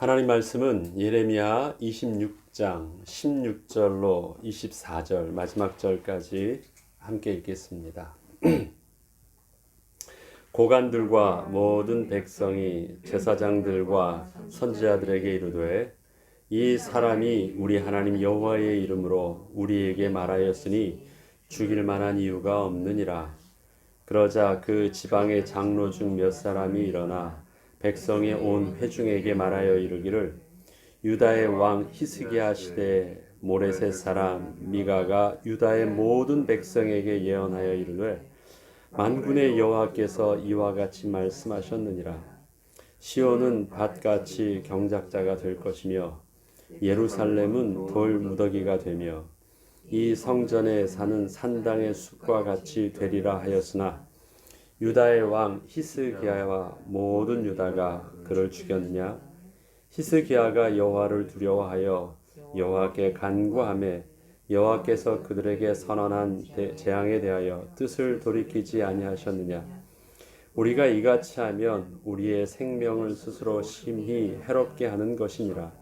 하나님 말씀은 예레미야 26장 16절로 24절 마지막 절까지 함께 읽겠습니다. 고관들과 모든 백성이 제사장들과 선지자들에게 이르되 이 사람이 우리 하나님 여호와의 이름으로 우리에게 말하였으니 죽일 만한 이유가 없느니라. 그러자 그 지방의 장로 중 몇 사람이 일어나 백성의 온 회중에게 말하여 이르기를 유다의 왕 히스기야 시대에 모레셋 사람 미가가 유다의 모든 백성에게 예언하여 이르되 만군의 여호와께서 이와 같이 말씀하셨느니라. 시온은 밭같이 경작자가 될 것이며 예루살렘은 돌 무더기가 되며 이 성전에 사는 산당의 숲과 같이 되리라 하였으나 유다의 왕 히스기야와 모든 유다가 그를 죽였느냐? 히스기야가 여호와를 두려워하여 여호와께 간구하매 여호와께서 그들에게 선언한 재앙에 대하여 뜻을 돌이키지 아니하셨느냐? 우리가 이같이 하면 우리의 생명을 스스로 심히 해롭게 하는 것이니라.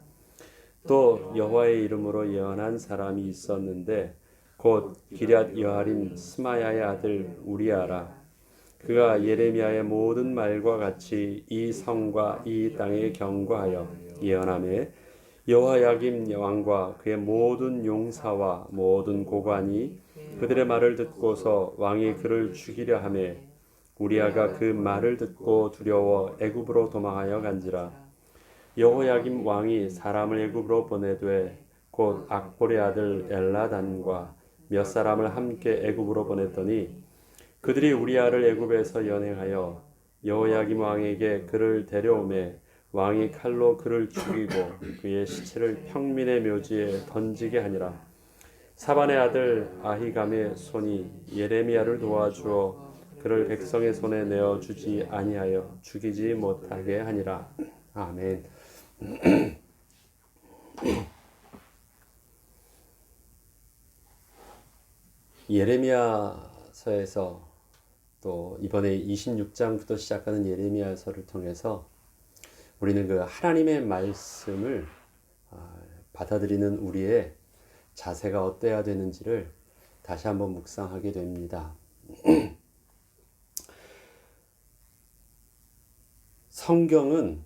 또 여호와의 이름으로 예언한 사람이 있었는데 곧 기럇 여아림 스마야의 아들 우리아라. 그가 예레미야의 모든 말과 같이 이 성과 이 땅에 경고하여 예언하매 여호야김 왕과 그의 모든 용사와 모든 고관이 그들의 말을 듣고서 왕이 그를 죽이려 하매 우리아가 그 말을 듣고 두려워 애굽으로 도망하여 간지라. 여호야김 왕이 사람을 애굽으로 보내되 곧 악볼의 아들 엘라단과 몇 사람을 함께 애굽으로 보냈더니 그들이 우리아를 애굽에서 연행하여 여호야김 왕에게 그를 데려오매 왕이 칼로 그를 죽이고 그의 시체를 평민의 묘지에 던지게 하니라. 사반의 아들 아히감의 손이 예레미야를 도와주어 그를 백성의 손에 내어주지 아니하여 죽이지 못하게 하니라. 아멘. 예레미야서에서 또 이번에 26장부터 시작하는 예레미야서를 통해서 우리는 그 하나님의 말씀을 받아들이는 우리의 자세가 어때야 되는지를 다시 한번 묵상하게 됩니다. 성경은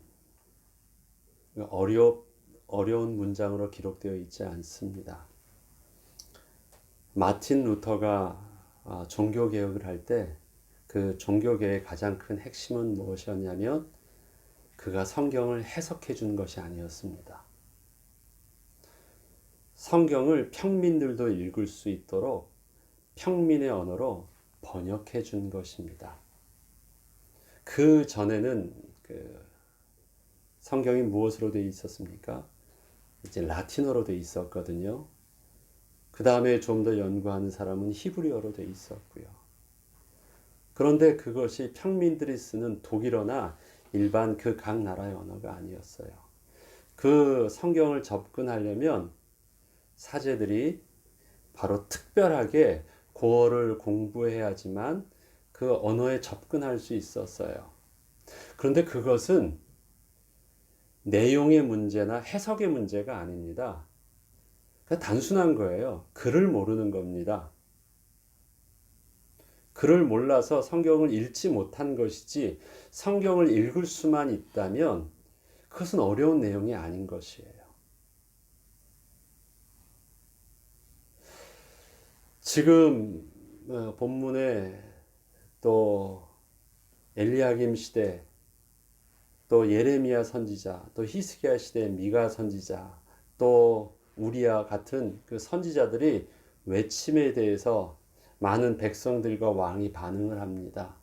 어려운 문장으로 기록되어 있지 않습니다. 마틴 루터가 종교개혁을 할 때 그 종교개혁의 가장 큰 핵심은 무엇이었냐면 그가 성경을 해석해 준 것이 아니었습니다. 성경을 평민들도 읽을 수 있도록 평민의 언어로 번역해 준 것입니다. 그 전에는 성경이 무엇으로 되어 있었습니까? 이제 라틴어로 되어 있었거든요. 그 다음에 좀 더 연구하는 사람은 히브리어로 되어 있었고요. 그런데 그것이 평민들이 쓰는 독일어나 일반 그 각 나라의 언어가 아니었어요. 그 성경을 접근하려면 사제들이 바로 특별하게 고어를 공부해야지만 그 언어에 접근할 수 있었어요. 그런데 그것은 내용의 문제나 해석의 문제가 아닙니다. 단순한 거예요. 글을 모르는 겁니다. 글을 몰라서 성경을 읽지 못한 것이지 성경을 읽을 수만 있다면 그것은 어려운 내용이 아닌 것이에요. 지금 본문에 또 엘리야김 시대, 또 예레미야 선지자, 또 히스기야 시대 미가 선지자, 또 우리와 같은 그 선지자들이 외침에 대해서 많은 백성들과 왕이 반응을 합니다.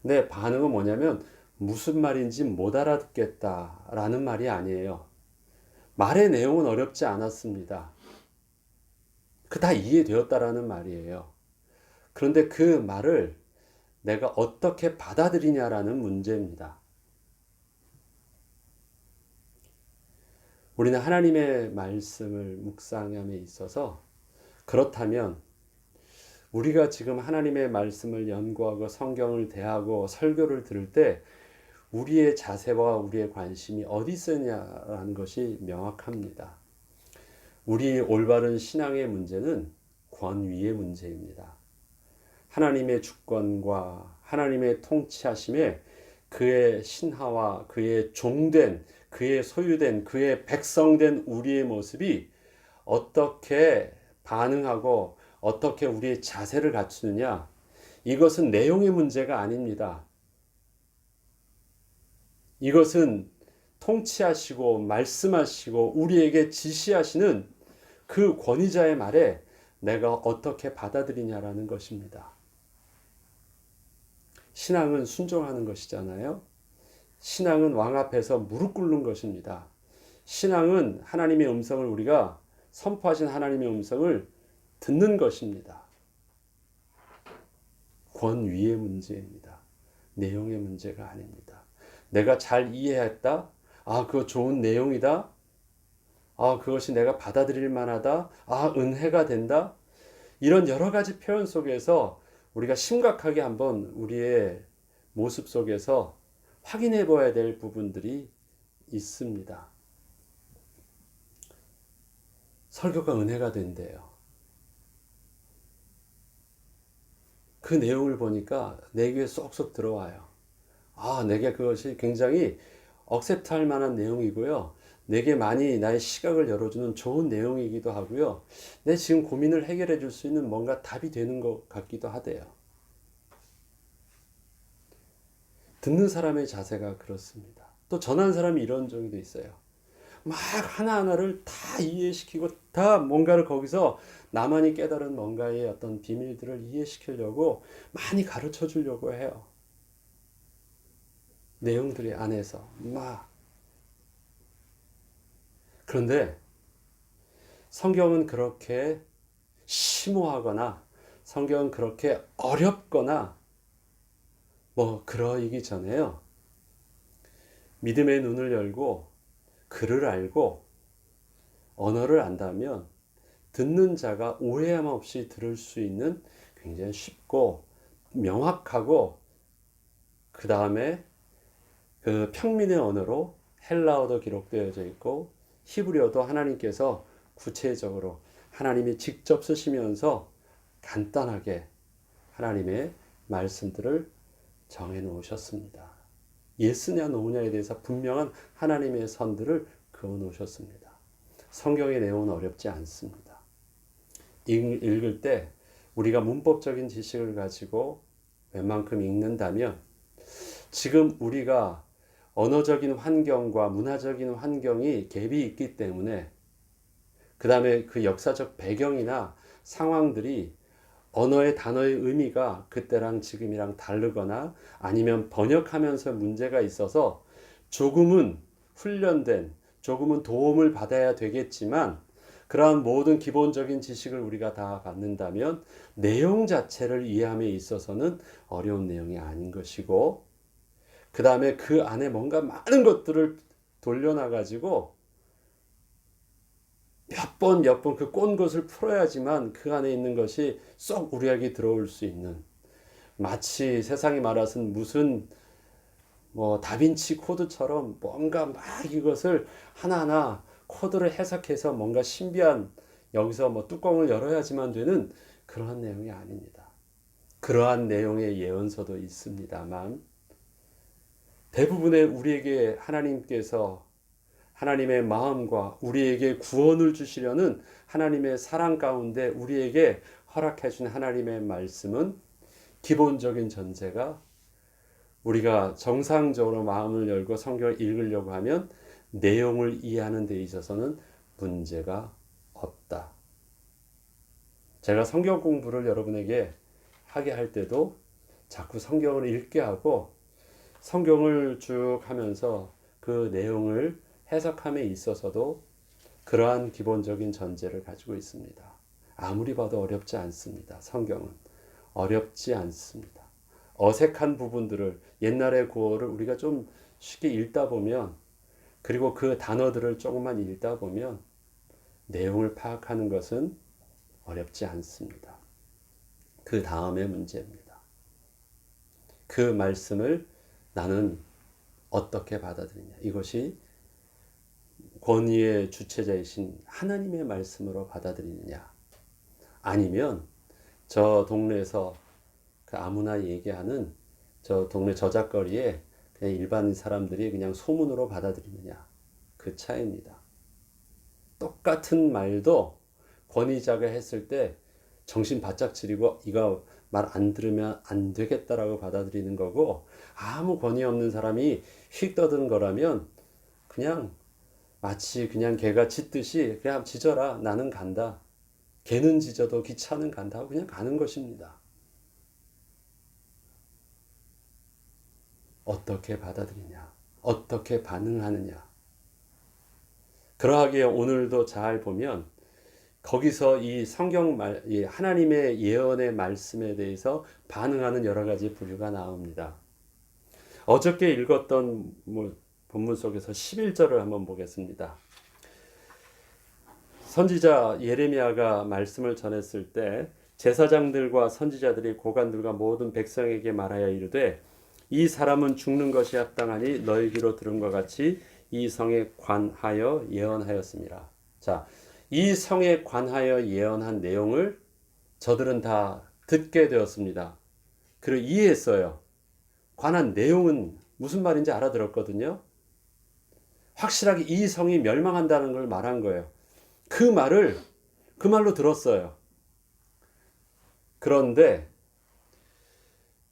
근데 반응은 뭐냐면 무슨 말인지 못 알아듣겠다라는 말이 아니에요. 말의 내용은 어렵지 않았습니다. 그 다 이해되었다라는 말이에요. 그런데 그 말을 내가 어떻게 받아들이냐라는 문제입니다. 우리는 하나님의 말씀을 묵상함에 있어서 그렇다면 우리가 지금 하나님의 말씀을 연구하고 성경을 대하고 설교를 들을 때 우리의 자세와 우리의 관심이 어디 있느냐라는 것이 명확합니다. 우리 올바른 신앙의 문제는 권위의 문제입니다. 하나님의 주권과 하나님의 통치하심에 그의 신하와 그의 종된, 그의 소유된, 그의 백성된 우리의 모습이 어떻게 반응하고 어떻게 우리의 자세를 갖추느냐, 이것은 내용의 문제가 아닙니다. 이것은 통치하시고 말씀하시고 우리에게 지시하시는 그 권위자의 말에 내가 어떻게 받아들이냐라는 것입니다. 신앙은 순종하는 것이잖아요. 신앙은 왕 앞에서 무릎 꿇는 것입니다. 신앙은 하나님의 음성을 우리가 선포하신 하나님의 음성을 듣는 것입니다. 권위의 문제입니다. 내용의 문제가 아닙니다. 내가 잘 이해했다. 아, 그거 좋은 내용이다. 아, 그것이 내가 받아들일 만하다. 아, 은혜가 된다. 이런 여러 가지 표현 속에서 우리가 심각하게 한번 우리의 모습 속에서 확인해 봐야 될 부분들이 있습니다. 설교가 은혜가 된대요. 그 내용을 보니까 내 귀에 쏙쏙 들어와요. 아, 내게 그것이 굉장히 억셉트할 만한 내용이고요. 내게 많이 나의 시각을 열어주는 좋은 내용이기도 하고요. 내 지금 고민을 해결해 줄 수 있는 뭔가 답이 되는 것 같기도 하대요. 듣는 사람의 자세가 그렇습니다. 또 전하는 사람이 이런 종이도 있어요. 막 하나하나를 다 이해시키고 다 뭔가를 거기서 나만이 깨달은 뭔가의 어떤 비밀들을 이해시키려고 많이 가르쳐 주려고 해요. 내용들이 안에서 막. 그런데 성경은 그렇게 심오하거나 성경은 그렇게 어렵거나 뭐 그러기 전에요. 믿음의 눈을 열고 글을 알고 언어를 안다면 듣는 자가 오해함 없이 들을 수 있는 굉장히 쉽고 명확하고 그 다음에 그 평민의 언어로 헬라어도 기록되어져 있고 히브리어도 하나님께서 구체적으로 하나님이 직접 쓰시면서 간단하게 하나님의 말씀들을 정해 놓으셨습니다. 예스냐 노냐에 대해서 분명한 하나님의 선들을 그어 놓으셨습니다. 성경의 내용은 어렵지 않습니다. 읽을 때 우리가 문법적인 지식을 가지고 웬만큼 읽는다면 지금 우리가 언어적인 환경과 문화적인 환경이 갭이 있기 때문에 그 다음에 그 역사적 배경이나 상황들이 언어의 단어의 의미가 그때랑 지금이랑 다르거나 아니면 번역하면서 문제가 있어서 조금은 훈련된, 조금은 도움을 받아야 되겠지만 그러한 모든 기본적인 지식을 우리가 다 갖는다면 내용 자체를 이해함에 있어서는 어려운 내용이 아닌 것이고 그 다음에 그 안에 뭔가 많은 것들을 돌려놔가지고 몇 번 그 꼰 것을 풀어야지만 그 안에 있는 것이 쏙 우리에게 들어올 수 있는 마치 세상이 말하는 무슨 뭐 다빈치 코드처럼 뭔가 막 이것을 하나하나 코드를 해석해서 뭔가 신비한 여기서 뭐 뚜껑을 열어야지만 되는 그러한 내용이 아닙니다. 그러한 내용의 예언서도 있습니다만 대부분의 우리에게 하나님께서 하나님의 마음과 우리에게 구원을 주시려는 하나님의 사랑 가운데 우리에게 허락해 준 하나님의 말씀은 기본적인 전제가 우리가 정상적으로 마음을 열고 성경을 읽으려고 하면 내용을 이해하는 데 있어서는 문제가 없다. 제가 성경 공부를 여러분에게 하게 할 때도 자꾸 성경을 읽게 하고 성경을 쭉 하면서 그 내용을 해석함에 있어서도 그러한 기본적인 전제를 가지고 있습니다. 아무리 봐도 어렵지 않습니다. 성경은 어렵지 않습니다. 어색한 부분들을 옛날의 구어를 우리가 좀 쉽게 읽다 보면 그리고 그 단어들을 조금만 읽다 보면 내용을 파악하는 것은 어렵지 않습니다. 그 다음의 문제입니다. 그 말씀을 나는 어떻게 받아들이냐. 이것이 권위의 주체자이신 하나님의 말씀으로 받아들이느냐. 아니면 저 동네에서 그 아무나 얘기하는 저 동네 저작거리에 그냥 일반 사람들이 그냥 소문으로 받아들이느냐. 그 차이입니다. 똑같은 말도 권위자가 했을 때 정신 바짝 차리고 이거 말 안 들으면 안 되겠다라고 받아들이는 거고, 아무 권위 없는 사람이 휙 떠드는 거라면 그냥 마치 그냥 개가 짖듯이 그냥 짖어라, 나는 간다. 개는 짖어도 기차는 간다 하고 그냥 가는 것입니다. 어떻게 받아들이냐, 어떻게 반응하느냐. 그러하기에 오늘도 잘 보면 거기서 이 성경 이 하나님의 예언의 말씀에 대해서 반응하는 여러 가지 부류가 나옵니다. 어저께 읽었던 본문 속에서 11절을 한번 보겠습니다. 선지자 예레미야가 말씀을 전했을 때 제사장들과 선지자들이 고관들과 모든 백성에게 말하여 이르되 이 사람은 죽는 것이 합당하니 너희 귀로 들은 것 같이 이 성에 관하여 예언하였습니다. 자, 이 성에 관하여 예언한 내용을 저들은 다 듣게 되었습니다. 그리고 이해했어요. 관한 내용은 무슨 말인지 알아들었거든요. 확실하게 이 성이 멸망한다는 걸 말한 거예요. 그 말로 들었어요. 그런데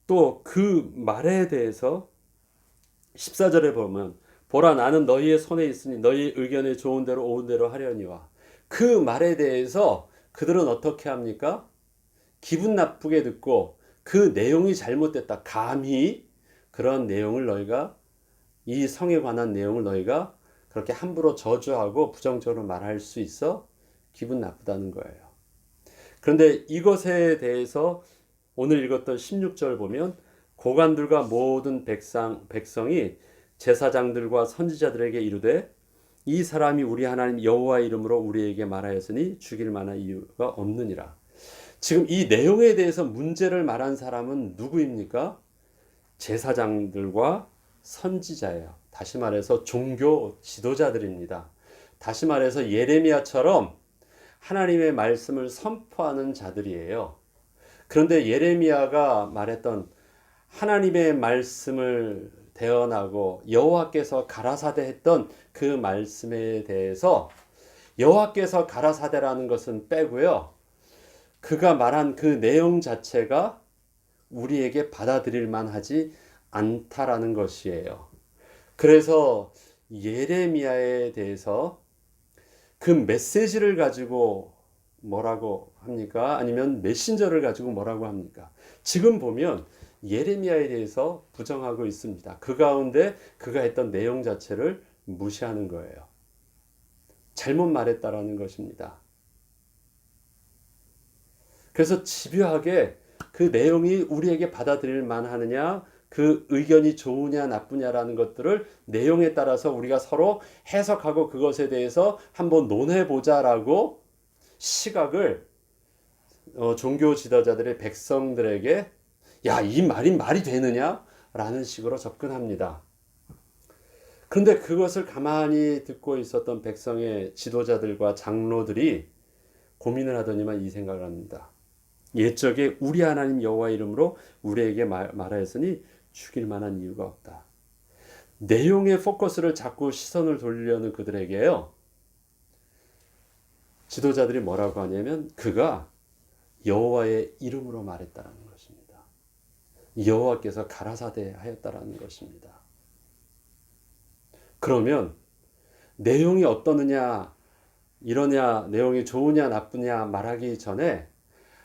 또 그 말에 대해서 14절에 보면 보라 나는 너희의 손에 있으니 너희 의견에 좋은 대로 옳은 대로 하려니와, 그 말에 대해서 그들은 어떻게 합니까? 기분 나쁘게 듣고 그 내용이 잘못됐다. 감히 그런 내용을 너희가, 이 성에 관한 내용을 너희가 그렇게 함부로 저주하고 부정적으로 말할 수 있어? 기분 나쁘다는 거예요. 그런데 이것에 대해서 오늘 읽었던 16절 보면 고관들과 모든 백성이 제사장들과 선지자들에게 이르되 이 사람이 우리 하나님 여호와의 이름으로 우리에게 말하였으니 죽일 만한 이유가 없느니라. 지금 이 내용에 대해서 문제를 말한 사람은 누구입니까? 제사장들과 선지자예요. 다시 말해서 종교 지도자들입니다. 다시 말해서 예레미야처럼 하나님의 말씀을 선포하는 자들이에요. 그런데 예레미야가 말했던 하나님의 말씀을 대언하고 여호와께서 가라사대했던 그 말씀에 대해서 여호와께서 가라사대라는 것은 빼고요. 그가 말한 그 내용 자체가 우리에게 받아들일 만하지 않다라는 것이에요. 그래서 예레미야에 대해서 그 메시지를 가지고 뭐라고 합니까? 아니면 메신저를 가지고 뭐라고 합니까? 지금 보면 예레미야에 대해서 부정하고 있습니다. 그 가운데 그가 했던 내용 자체를 무시하는 거예요. 잘못 말했다라는 것입니다. 그래서 집요하게 그 내용이 우리에게 받아들일 만하느냐, 그 의견이 좋으냐 나쁘냐라는 것들을 내용에 따라서 우리가 서로 해석하고 그것에 대해서 한번 논해보자라고 시각을 종교 지도자들의 백성들에게 야, 이 말이 되느냐? 라는 식으로 접근합니다. 그런데 그것을 가만히 듣고 있었던 백성의 지도자들과 장로들이 고민을 하더니만 이 생각을 합니다. 옛적에 우리 하나님 여호와 이름으로 우리에게 말하였으니 죽일 만한 이유가 없다. 내용의 포커스를 자꾸 시선을 돌리려는 그들에게요. 지도자들이 뭐라고 하냐면 그가 여호와의 이름으로 말했다라는 것입니다. 여호와께서 가라사대하였다라는 것입니다. 그러면 내용이 어떠느냐, 이러냐, 내용이 좋으냐 나쁘냐 말하기 전에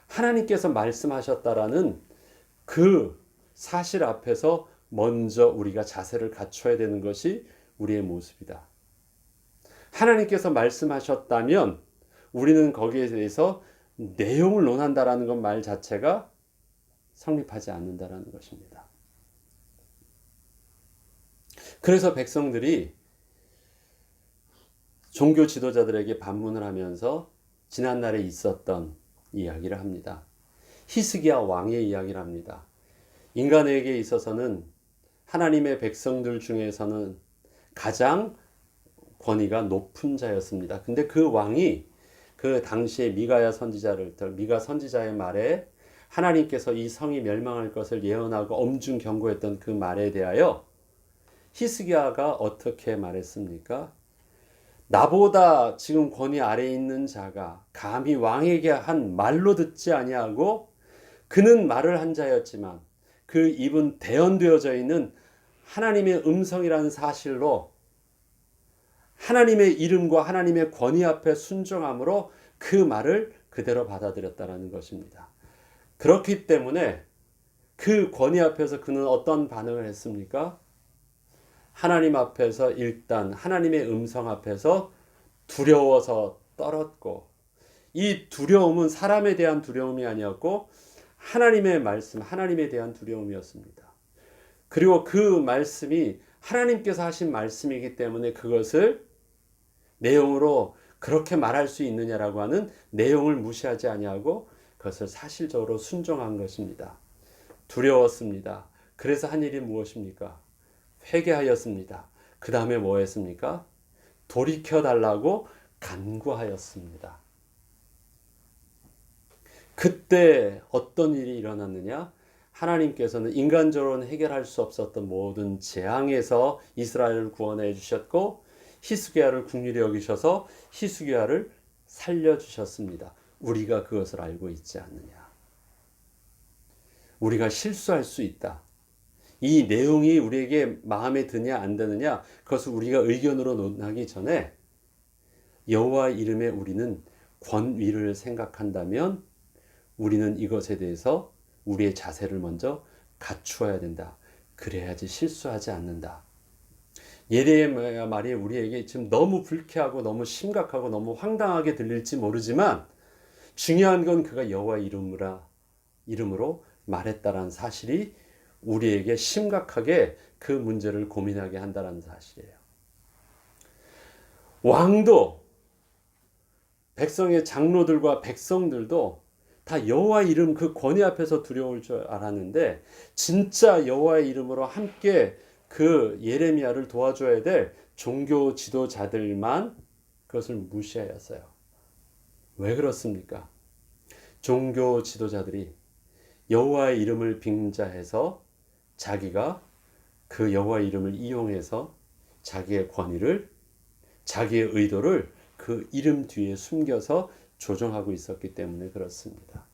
하나님께서 말씀하셨다라는 그 사실 앞에서 먼저 우리가 자세를 갖춰야 되는 것이 우리의 모습이다. 하나님께서 말씀하셨다면 우리는 거기에 대해서 내용을 논한다라는 것 말 자체가 성립하지 않는다라는 것입니다. 그래서 백성들이 종교 지도자들에게 반문을 하면서 지난날에 있었던 이야기를 합니다. 히스기야 왕의 이야기를 합니다. 인간에게 있어서는 하나님의 백성들 중에서는 가장 권위가 높은 자였습니다. 근데 그 왕이 그 당시에 미가 선지자의 말에 하나님께서 이 성이 멸망할 것을 예언하고 엄중 경고했던 그 말에 대하여 히스기야가 어떻게 말했습니까? 나보다 지금 권위 아래에 있는 자가 감히 왕에게 한 말로 듣지 아니하고, 그는 말을 한 자였지만 그 입은 대언되어져 있는 하나님의 음성이라는 사실로 하나님의 이름과 하나님의 권위 앞에 순종함으로 그 말을 그대로 받아들였다는 것입니다. 그렇기 때문에 그 권위 앞에서 그는 어떤 반응을 했습니까? 하나님 앞에서 일단 하나님의 음성 앞에서 두려워서 떨었고, 이 두려움은 사람에 대한 두려움이 아니었고 하나님의 말씀, 하나님에 대한 두려움이었습니다. 그리고 그 말씀이 하나님께서 하신 말씀이기 때문에 그것을 내용으로 그렇게 말할 수 있느냐라고 하는 내용을 무시하지 아니하고 그것을 사실적으로 순종한 것입니다. 두려웠습니다. 그래서 한 일이 무엇입니까? 회개하였습니다. 그 다음에 뭐 했습니까? 돌이켜달라고 간구하였습니다. 그때 어떤 일이 일어났느냐? 하나님께서는 인간적으로는 해결할 수 없었던 모든 재앙에서 이스라엘을 구원해 주셨고, 히스기야를 긍휼히 여기셔서 히스기야를 살려주셨습니다. 우리가 그것을 알고 있지 않느냐? 우리가 실수할 수 있다. 이 내용이 우리에게 마음에 드냐 안 드느냐, 그것을 우리가 의견으로 논하기 전에 여호와 이름에 우리는 권위를 생각한다면 우리는 이것에 대해서 우리의 자세를 먼저 갖추어야 된다. 그래야지 실수하지 않는다. 예레미야 말이 우리에게 지금 너무 불쾌하고 너무 심각하고 너무 황당하게 들릴지 모르지만 중요한 건 그가 여호와 이름으로 말했다라는 사실이 우리에게 심각하게 그 문제를 고민하게 한다는 사실이에요. 왕도 백성의 장로들과 백성들도 다 여호와 이름 그 권위 앞에서 두려울 줄 알았는데, 진짜 여호와의 이름으로 함께 그 예레미야를 도와줘야 될 종교 지도자들만 그것을 무시하였어요. 왜 그렇습니까? 종교 지도자들이 여호와의 이름을 빙자해서 자기가 그 여호와의 이름을 이용해서 자기의 권위를, 자기의 의도를 그 이름 뒤에 숨겨서 조정하고 있었기 때문에 그렇습니다.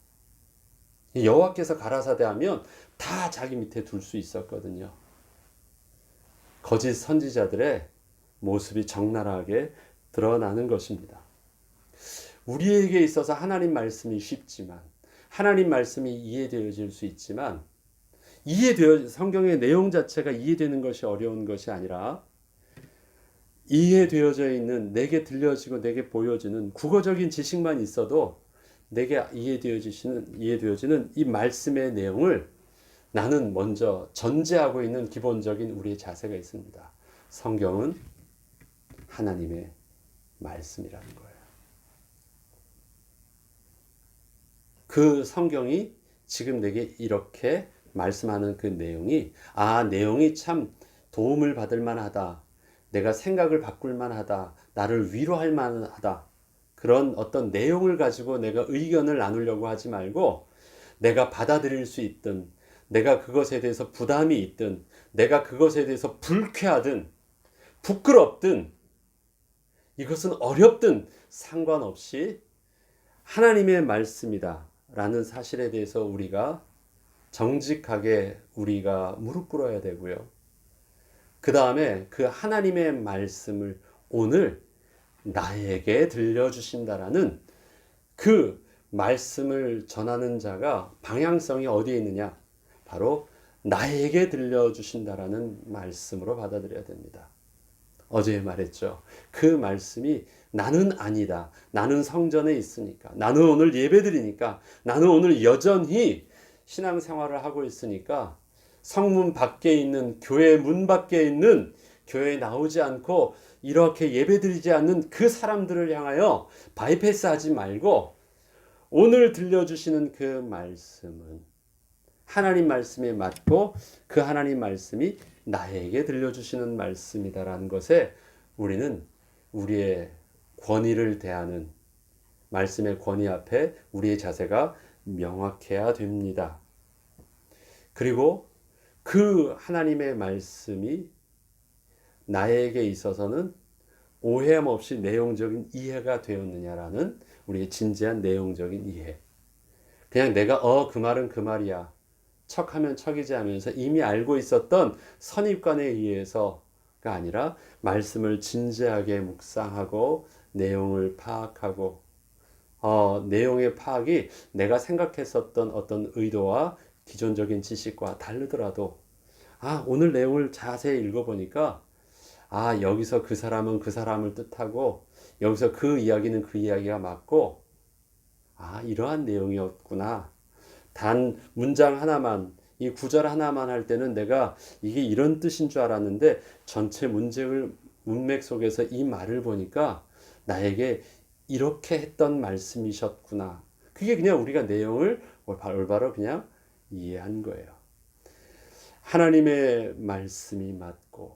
여호와께서 가라사대하면 다 자기 밑에 둘 수 있었거든요. 거짓 선지자들의 모습이 적나라하게 드러나는 것입니다. 우리에게 있어서 하나님 말씀이 쉽지만, 하나님 말씀이 이해되어질 수 있지만, 성경의 내용 자체가 이해되는 것이 어려운 것이 아니라 이해되어져 있는, 내게 들려지고 내게 보여지는 국어적인 지식만 있어도 내게 이해되어지는 이 말씀의 내용을 나는 먼저 전제하고 있는 기본적인 우리의 자세가 있습니다. 성경은 하나님의 말씀이라는 거예요. 그 성경이 지금 내게 이렇게 말씀하는 그 내용이, 내용이 참 도움을 받을 만하다. 내가 생각을 바꿀 만하다. 나를 위로할 만하다. 그런 어떤 내용을 가지고 내가 의견을 나누려고 하지 말고, 내가 받아들일 수 있든, 내가 그것에 대해서 부담이 있든, 내가 그것에 대해서 불쾌하든 부끄럽든 이것은 어렵든 상관없이 하나님의 말씀이다 라는 사실에 대해서 우리가 정직하게 우리가 무릎 꿇어야 되고요. 그 다음에 그 하나님의 말씀을 오늘 나에게 들려주신다라는 그 말씀을 전하는 자가 방향성이 어디에 있느냐? 바로 나에게 들려주신다라는 말씀으로 받아들여야 됩니다. 어제 말했죠. 그 말씀이 나는 아니다. 나는 성전에 있으니까. 나는 오늘 예배드리니까. 나는 오늘 여전히 신앙생활을 하고 있으니까 성문 밖에 있는, 교회 문 밖에 있는, 교회에 나오지 않고 이렇게 예배드리지 않는 그 사람들을 향하여 바이패스하지 말고 오늘 들려주시는 그 말씀은 하나님 말씀에 맞고 그 하나님 말씀이 나에게 들려주시는 말씀이다라는 것에 우리는 우리의 권위를 대하는 말씀의 권위 앞에 우리의 자세가 명확해야 됩니다. 그리고 그 하나님의 말씀이 나에게 있어서는 오해함 없이 내용적인 이해가 되었느냐라는 우리의 진지한 내용적인 이해. 그냥 내가 그 말은 그 말이야. 척하면 척이지 하면서 이미 알고 있었던 선입관에 의해서가 아니라 말씀을 진지하게 묵상하고 내용을 파악하고 내용의 파악이 내가 생각했었던 어떤 의도와 기존적인 지식과 다르더라도 오늘 내용을 자세히 읽어보니까 여기서 그 사람은 그 사람을 뜻하고 여기서 그 이야기는 그 이야기가 맞고 이러한 내용이었구나. 단 문장 하나만 이 구절 하나만 할 때는 내가 이게 이런 뜻인 줄 알았는데 전체 문맥 속에서 이 말을 보니까 나에게 이렇게 했던 말씀이셨구나. 그게 그냥 우리가 내용을 올바로 그냥 이해한 거예요. 하나님의 말씀이 맞고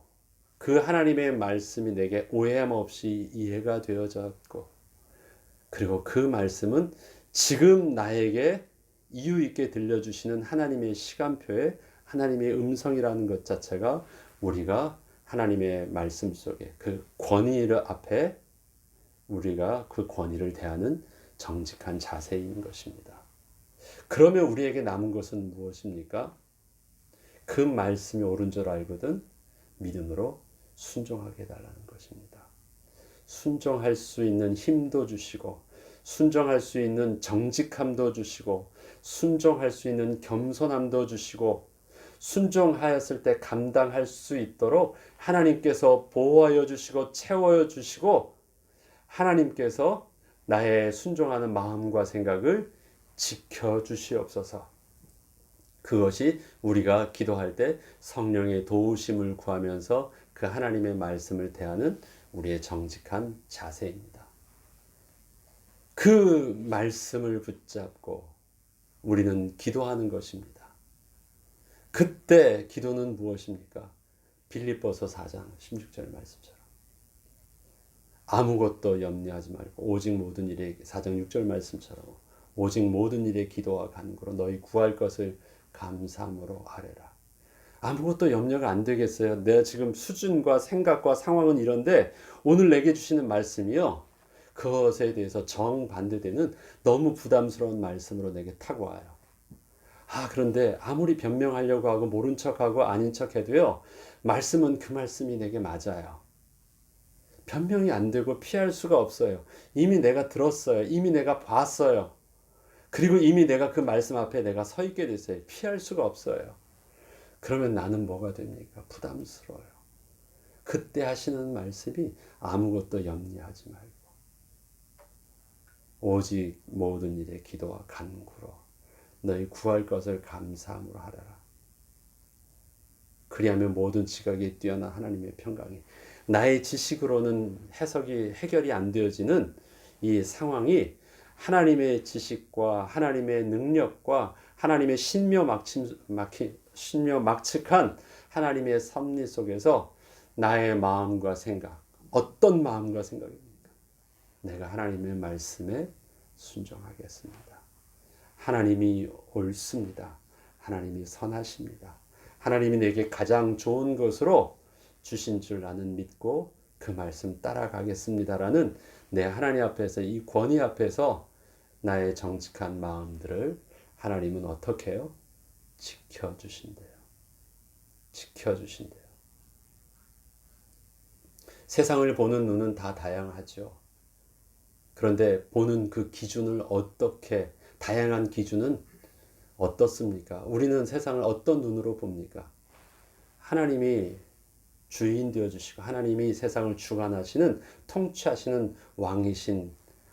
그 하나님의 말씀이 내게 오해함 없이 이해가 되어졌고 그리고 그 말씀은 지금 나에게 이유 있게 들려주시는 하나님의 시간표에 하나님의 음성이라는 것 자체가 우리가 하나님의 말씀 속에 그 권위를 앞에 우리가 그 권위를 대하는 정직한 자세인 것입니다. 그러면 우리에게 남은 것은 무엇입니까? 그 말씀이 옳은 줄 알거든 믿음으로 순종하게 해달라는 것입니다. 순종할 수 있는 힘도 주시고 순종할 수 있는 정직함도 주시고 순종할 수 있는 겸손함도 주시고 순종하였을 때 감당할 수 있도록 하나님께서 보호하여 주시고 채워 주시고 하나님께서 나의 순종하는 마음과 생각을 지켜 주시옵소서. 그것이 우리가 기도할 때 성령의 도우심을 구하면서 그 하나님의 말씀을 대하는 우리의 정직한 자세입니다. 그 말씀을 붙잡고 우리는 기도하는 것입니다. 그때 기도는 무엇입니까? 빌립보서 4장 16절 말씀처럼 아무것도 염려하지 말고 오직 모든 일에 4장 6절 말씀처럼 오직 모든 일에 기도와 간구로 너희 구할 것을 감사함으로 아뢰라. 아무것도 염려가 안 되겠어요. 내가 지금 수준과 생각과 상황은 이런데 오늘 내게 주시는 말씀이요. 그것에 대해서 정반대되는 너무 부담스러운 말씀으로 내게 타고 와요. 그런데 아무리 변명하려고 하고 모른 척하고 아닌 척해도요. 말씀은 그 말씀이 내게 맞아요. 변명이 안 되고 피할 수가 없어요. 이미 내가 들었어요. 이미 내가 봤어요. 그리고 이미 내가 그 말씀 앞에 내가 서 있게 됐어요. 피할 수가 없어요. 그러면 나는 뭐가 됩니까? 부담스러워요. 그때 하시는 말씀이 아무것도 염려하지 말고 오직 모든 일에 기도와 간구로 너희 구할 것을 감사함으로 하라. 그리하면 모든 지각에 뛰어난 하나님의 평강이 나의 지식으로는 해결이 안 되어지는 이 상황이 하나님의 지식과 하나님의 능력과 하나님의 신묘막측한 하나님의 섭리 속에서 나의 마음과 생각, 어떤 마음과 생각입니까? 내가 하나님의 말씀에 순종하겠습니다. 하나님이 옳습니다. 하나님이 선하십니다. 하나님이 내게 가장 좋은 것으로 주신 줄 나는 믿고 그 말씀 따라가겠습니다라는 내 하나님 앞에서 이 권위 앞에서 나의 정직한 마음들을 하나님은 어떻게 해요? 지켜주신대요. 지켜주신대요. 세상을 보는 눈은 다 다양하죠. 그런데 보는 그 기준을 어떻게 다양한 기준은 어떻습니까? 우리는 세상을 어떤 눈으로 봅니까? 하나님이 주인 되어주시고 하나님이 세상을 주관하시는 통치하시는 왕이신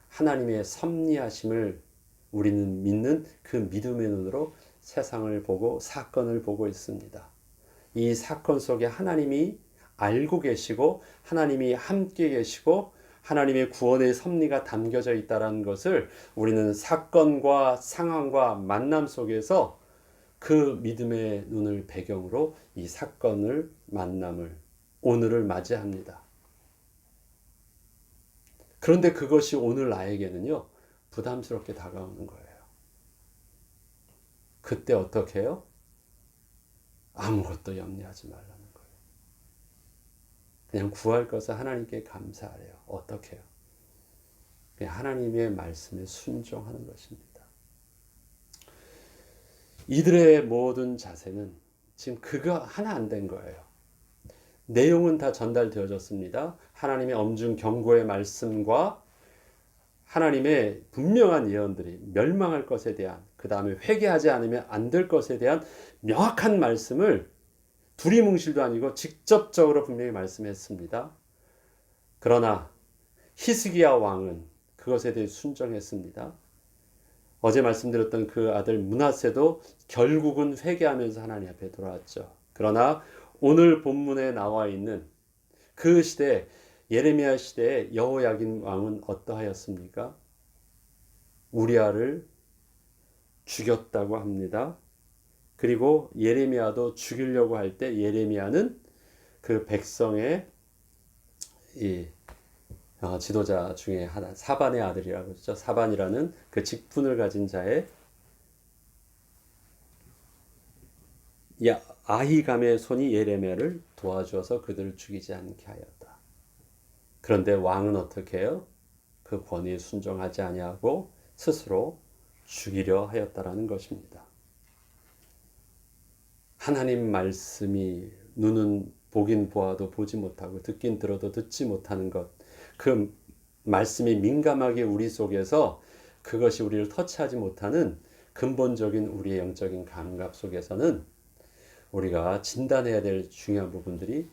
하나님의 섭리하심을 우리는 믿는 그 믿음의 눈으로 세상을 보고 사건을 보고 있습니다. 이 사건 속에 하나님이 알고 계시고 하나님이 함께 계시고 하나님의 구원의 섭리가 담겨져 있다는 것을 우리는 사건과 상황과 만남 속에서 그 믿음의 눈을 배경으로 이 사건을 만남을 오늘을 맞이합니다. 그런데 그것이 오늘 나에게는요 부담스럽게 다가오는 거예요. 그때 어떻게 해요? 아무것도 염려하지 말라는 거예요. 그냥 구할 것을 하나님께 감사하래요. 어떻게 해요? 그냥 하나님의 말씀에 순종하는 것입니다. 이들의 모든 자세는 지금 그거 하나 안 된 거예요. 내용은 다 전달되어졌습니다. 하나님의 엄중 경고의 말씀과 하나님의 분명한 예언들이 멸망할 것에 대한, 그 다음에 회개하지 않으면 안 될 것에 대한 명확한 말씀을 두리뭉실도 아니고 직접적으로 분명히 말씀했습니다. 그러나 히스기야 왕은 그것에 대해 순종했습니다. 어제 말씀드렸던 그 아들 므낫세도 결국은 회개하면서 하나님 앞에 돌아왔죠. 그러나 오늘 본문에 나와 있는 그 시대 예레미야 시대의 여호야긴 왕은 어떠하였습니까? 우리아를 죽였다고 합니다. 그리고 예레미야도 죽이려고 할 때 예레미야는 그 백성의 이 지도자 중에 하나, 사반의 아들이라고 그러죠. 사반이라는 그 직분을 가진 자의 아히감의 손이 예레미야를 도와주어서 그들을 죽이지 않게 하였다. 그런데 왕은 어떻게 해요? 그 권위에 순종하지 아니하고 스스로 죽이려 하였다라는 것입니다. 하나님 말씀이 눈은 보긴 보아도 보지 못하고 듣긴 들어도 듣지 못하는 것, 그 말씀이 민감하게 우리 속에서 그것이 우리를 터치하지 못하는 근본적인 우리의 영적인 감각 속에서는 우리가 진단해야 될 중요한 부분들이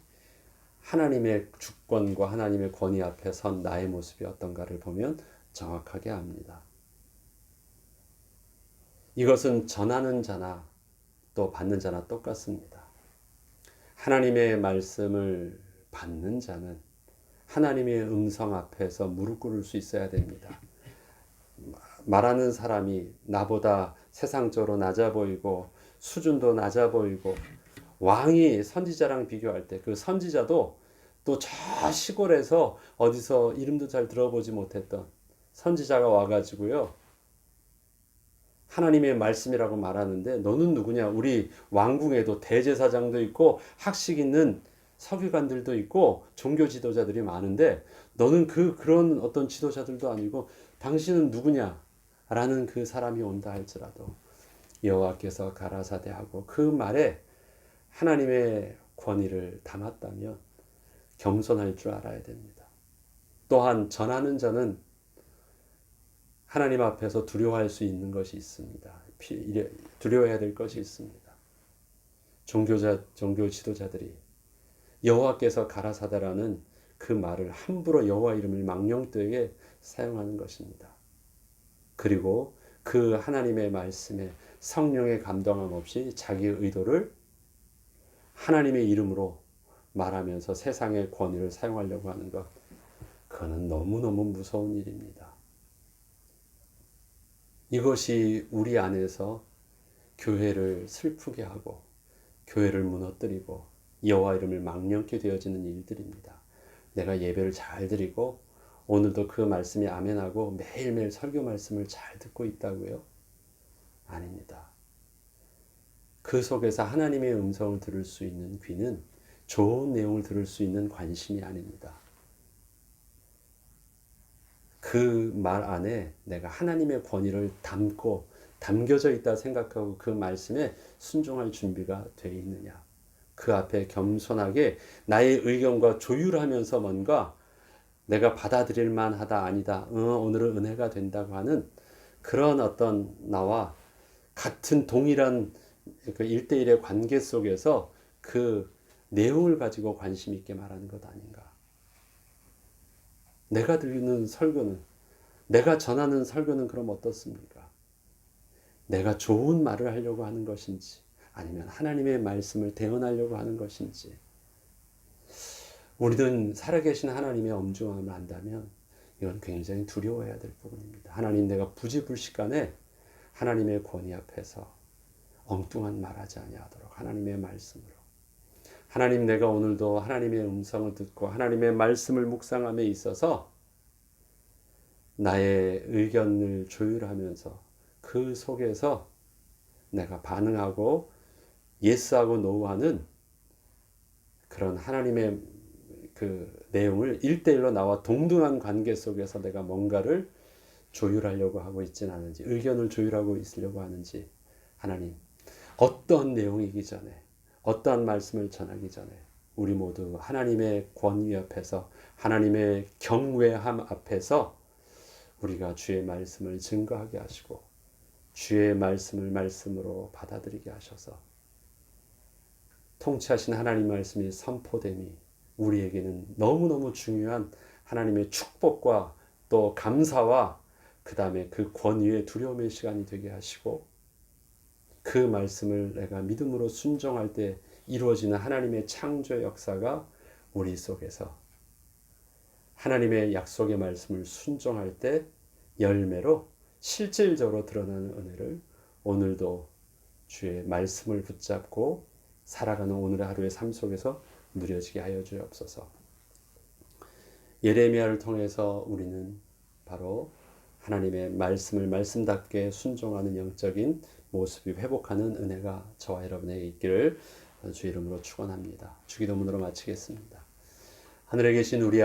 하나님의 주권과 하나님의 권위 앞에 선 나의 모습이 어떤가를 보면 정확하게 압니다. 이것은 전하는 자나 또 받는 자나 똑같습니다. 하나님의 말씀을 받는 자는 하나님의 음성 앞에서 무릎 꿇을 수 있어야 됩니다. 말하는 사람이 나보다 세상적으로 낮아 보이고 수준도 낮아 보이고 왕이 선지자랑 비교할 때 그 선지자도 또 저 시골에서 어디서 이름도 잘 들어보지 못했던 선지자가 와가지고요 하나님의 말씀이라고 말하는데 너는 누구냐? 우리 왕궁에도 대제사장도 있고 학식 있는 서기관들도 있고 종교 지도자들이 많은데 너는 그런 어떤 지도자들도 아니고 당신은 누구냐? 라는 그 사람이 온다 할지라도 여호와께서 가라사대하고 그 말에 하나님의 권위를 담았다면 겸손할 줄 알아야 됩니다. 또한 전하는 자는 하나님 앞에서 두려워할 수 있는 것이 있습니다. 두려워해야 될 것이 있습니다. 종교 지도자들이 여호와께서 가라사대라는 그 말을 함부로 여호와 이름을 망령되게 사용하는 것입니다. 그리고 그 하나님의 말씀에 성령의 감동함 없이 자기의 의도를 하나님의 이름으로 말하면서 세상의 권위를 사용하려고 하는 것, 그거는 너무너무 무서운 일입니다. 이것이 우리 안에서 교회를 슬프게 하고 교회를 무너뜨리고 여호와 이름을 망령케 되어지는 일들입니다. 내가 예배를 잘 드리고 오늘도 그 말씀이 아멘하고 매일매일 설교 말씀을 잘 듣고 있다고요? 아닙니다. 그 속에서 하나님의 음성을 들을 수 있는 귀는 좋은 내용을 들을 수 있는 관심이 아닙니다. 그 말 안에 내가 하나님의 권위를 담겨져 있다 생각하고 그 말씀에 순종할 준비가 되어 있느냐. 그 앞에 겸손하게 나의 의견과 조율하면서 뭔가 내가 받아들일 만하다 아니다. 오늘은 은혜가 된다고 하는 그런 어떤 나와 같은 동일한 그 1대1의 관계 속에서 그 내용을 가지고 관심 있게 말하는 것 아닌가. 내가 들리는 설교는, 내가 전하는 설교는 그럼 어떻습니까? 내가 좋은 말을 하려고 하는 것인지 아니면 하나님의 말씀을 대언하려고 하는 것인지, 우리는 살아계신 하나님의 엄중함을 안다면 이건 굉장히 두려워해야 될 부분입니다. 하나님, 내가 부지불식간에 하나님의 권위 앞에서 엉뚱한 말하지 아니하도록 하나님의 말씀으로. 하나님, 내가 오늘도 하나님의 음성을 듣고 하나님의 말씀을 묵상함에 있어서 나의 의견을 조율하면서 그 속에서 내가 반응하고 예스하고 노하는 그런 하나님의 그 내용을 1대1로 나와 동등한 관계 속에서 내가 뭔가를 조율하려고 하고 있지는 않은지, 의견을 조율하고 있으려고 하는지, 하나님, 어떤 내용이기 전에, 어떠한 말씀을 전하기 전에 우리 모두 하나님의 권위 앞에서, 하나님의 경외함 앞에서 우리가 주의 말씀을 증거하게 하시고 주의 말씀을 말씀으로 받아들이게 하셔서 통치하신 하나님 말씀이 선포됨이 우리에게는 너무너무 중요한 하나님의 축복과 또 감사와 그 다음에 그 권위의 두려움의 시간이 되게 하시고, 그 말씀을 내가 믿음으로 순종할 때 이루어지는 하나님의 창조 역사가 우리 속에서 하나님의 약속의 말씀을 순종할 때 열매로 실질적으로 드러나는 은혜를 오늘도 주의 말씀을 붙잡고 살아가는 오늘의 하루의 삶 속에서 누려지게 하여 주옵소서. 예레미야를 통해서 우리는 바로 하나님의 말씀을 말씀답게 순종하는 영적인 모습이 회복하는 은혜가 저와 여러분에게 있기를 주 이름으로 축원합니다. 주기도문으로 마치겠습니다. 하늘에 계신 우리